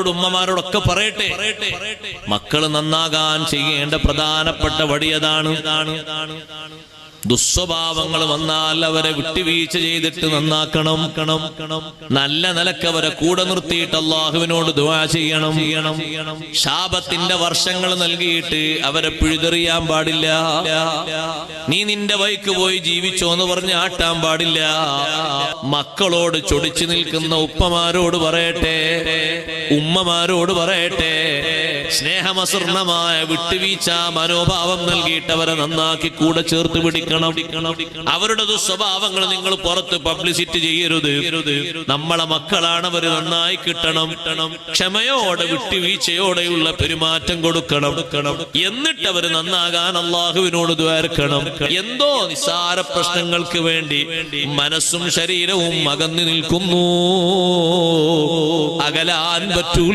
ഉപ്പമാരോട് ഉമ്മമാരോടൊക്കെ പറയട്ടെ, മക്കള് നന്നാകാൻ ചെയ്യേണ്ട പ്രധാനപ്പെട്ട വടിയതാണ്. ദുസ്വഭാവങ്ങൾ വന്നാൽ അവരെ വിട്ടുവീഴ്ച ചെയ്തിട്ട് നന്നാക്കണം. നല്ല നിലക്ക് അവരെ കൂടെ നിർത്തിയിട്ട് അള്ളാഹുവിനോട് ദുആ ചെയ്യണം. ശാപത്തിന്റെ വർഷങ്ങൾ നൽകിയിട്ട് അവരെ പിഴുതെറിയാൻ പാടില്ല. നീ നിന്റെ വഴിക്ക് പോയി ജീവിച്ചോ എന്ന് പറഞ്ഞ് ആട്ടാൻ പാടില്ല. മക്കളോട് ചൊടിച്ചു നിൽക്കുന്ന ഉപ്പമാരോട് പറയട്ടെ, ഉമ്മമാരോട് പറയട്ടെ, സ്നേഹമസൃണമായ വിട്ടുവീഴ്ച മനോഭാവം നൽകിയിട്ട് അവരെ നന്നാക്കി കൂടെ ചേർത്ത് പിടിക്കണം. അവരുടെ ദുസ്വഭാവങ്ങൾ നിങ്ങൾ പുറത്ത് പബ്ലിസിറ്റി ചെയ്യരുത്. നമ്മളെ മക്കളാണ്, അവര് നന്നായി കിട്ടണം. ക്ഷമയോടെ വിട്ടുവീഴ്ചയോടെയുള്ള പെരുമാറ്റം കൊടുക്കണം. എന്നിട്ട് അവര് നന്നാകാൻ അള്ളാഹുവിനോട് ദ്വാരക്കണം. എന്തോ നിസ്സാര പ്രശ്നങ്ങൾക്ക് വേണ്ടി മനസ്സും ശരീരവും അകന്നു നിൽക്കുന്നു. അകലാൻ പറ്റൂല.